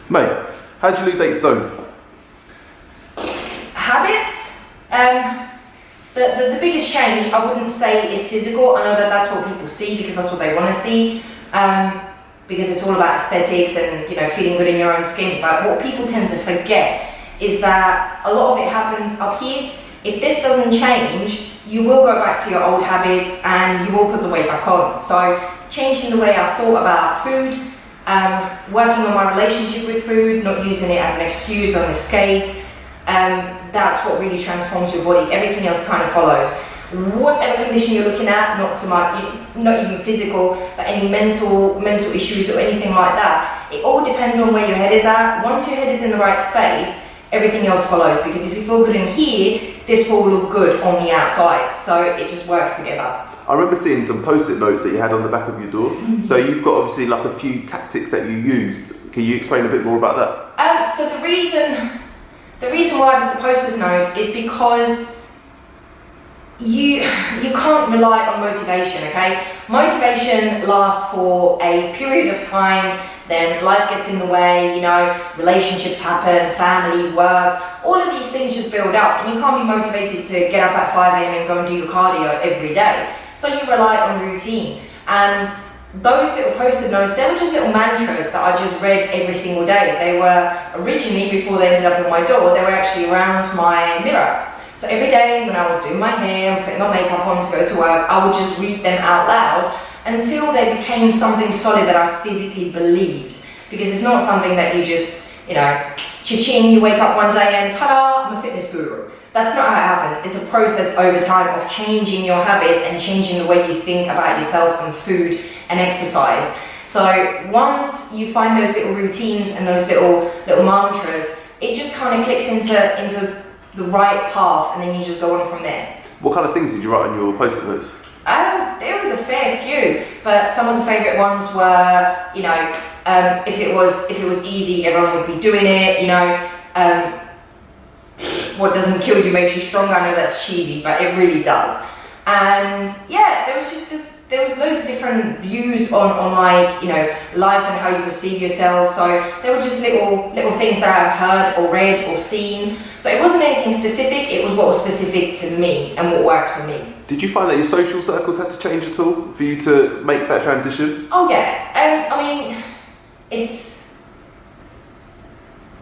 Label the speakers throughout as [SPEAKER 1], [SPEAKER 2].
[SPEAKER 1] Mate, how'd you lose 8 stone?
[SPEAKER 2] Habits. The biggest change I wouldn't say is physical. I know that that's what people see because that's what they want to see. Because it's all about aesthetics and feeling good in your own skin. But what people tend to forget is that a lot of it happens up here. If this doesn't change, you will go back to your old habits and you will put the weight back on. So changing the way I thought about food, working on my relationship with food, not using it as an excuse or an escape, that's what really transforms your body. Everything else kind of follows. Whatever condition you're looking at, not so much, not even physical, but any mental issues or anything like that, it all depends on where your head is at. Once your head is in the right space, everything else follows, because if you feel good in here, this will look good on the outside. So it just works together.
[SPEAKER 1] I remember seeing some post-it notes that you had on the back of your door. So you've got obviously like a few tactics that you used. Can you explain a bit more about that?
[SPEAKER 2] So the reason why I did the post-it notes is because you can't rely on motivation, okay? Motivation lasts for a period of time, then life gets in the way, relationships happen, family, work, all of these things just build up, and you can't be motivated to get up at 5 a.m. and go and do your cardio every day. So you rely on routine. And those little post-it notes, they were just little mantras that I just read every single day. They were originally, before they ended up on my door, they were actually around my mirror. So every day when I was doing my hair and putting my makeup on to go to work, I would just read them out loud until they became something solid that I physically believed. Because it's not something that you just, cha-ching, you wake up one day and ta-da, I'm a fitness guru. That's not how it happens. It's a process over time of changing your habits and changing the way you think about yourself and food and exercise. So once you find those little routines and those little mantras, it just kind of clicks into the right path, and then you just go on from there.
[SPEAKER 1] What kind of things did you write on your post-it notes?
[SPEAKER 2] There was a fair few, but some of the favourite ones were, if it was easy, everyone would be doing it. What doesn't kill you makes you stronger. I know that's cheesy, but it really does. And yeah, there was loads of different views on life and how you perceive yourself. So they were just little things that I've heard or read or seen. So it wasn't anything specific, it was what was specific to me and what worked for me.
[SPEAKER 1] Did you find that your social circles had to change at all for you to make that transition?
[SPEAKER 2] Oh yeah, it's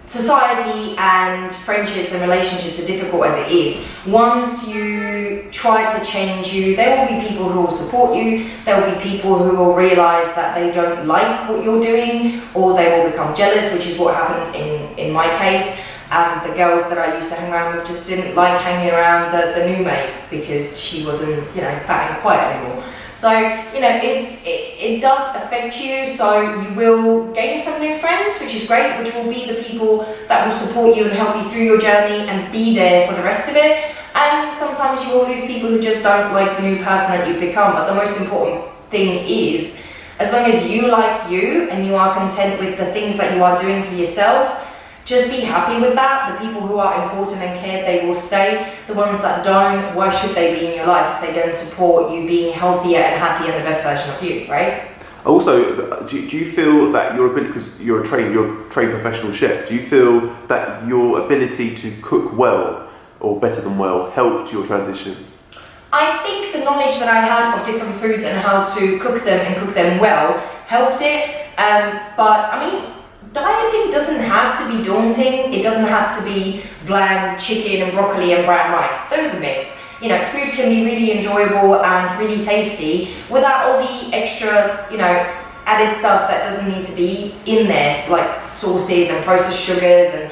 [SPEAKER 2] society and friendships and relationships are difficult as it is. Once you try to change there will be people who will support you, there will be people who will realise that they don't like what you're doing, or they will become jealous, which is what happened in my case. The girls that I used to hang around with just didn't like hanging around the new mate because she wasn't, fat and quiet anymore. So, it does affect you, so you will gain some new friends, which is great, which will be the people that will support you and help you through your journey and be there for the rest of it. And sometimes you will lose people who just don't like the new person that you've become, but the most important thing is, as long as you like you and you are content with the things that you are doing for yourself, just be happy with that. The people who are important and care, they will stay. The ones that don't, why should they be in your life if they don't support you being healthier and happier and the best version of you, right?
[SPEAKER 1] Also, do you feel that your ability, because you're a trained professional chef, do you feel that your ability to cook well, or better than well, helped your transition?
[SPEAKER 2] I think the knowledge that I had of different foods and how to cook them and cook them well helped it. But dieting doesn't have to be daunting. It doesn't have to be bland chicken and broccoli and brown rice. Those are myths. Food can be really enjoyable and really tasty without all the extra, added stuff that doesn't need to be in there, like sauces and processed sugars and,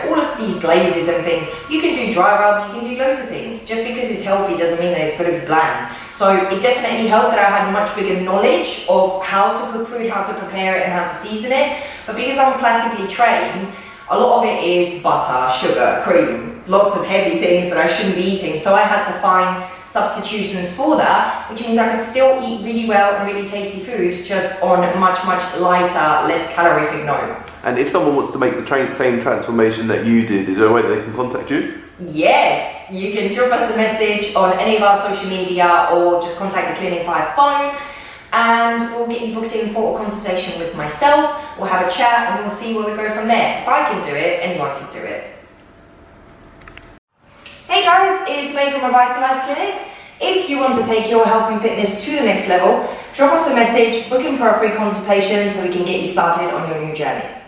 [SPEAKER 2] all of these glazes and things. You can do dry rubs, you can do loads of things. Just because it's healthy doesn't mean that it's going to be bland. So it definitely helped that I had much bigger knowledge of how to cook food, how to prepare it and how to season it. But because I'm classically trained, a lot of it is butter, sugar, cream, lots of heavy things that I shouldn't be eating. So I had to find substitutions for that, which means I could still eat really well and really tasty food, just on much, much lighter, less calorific note.
[SPEAKER 1] And if someone wants to make the same transformation that you did, is there a way that they can contact you?
[SPEAKER 2] Yes, you can drop us a message on any of our social media or just contact the clinic via phone. and we'll get you booked in for a consultation with myself. We'll have a chat and we'll see where we go from there. If I can do it, anyone can do it. Hey guys, it's May from Revitalize Clinic. If you want to take your health and fitness to the next level, drop us a message, book in for a free consultation so we can get you started on your new journey.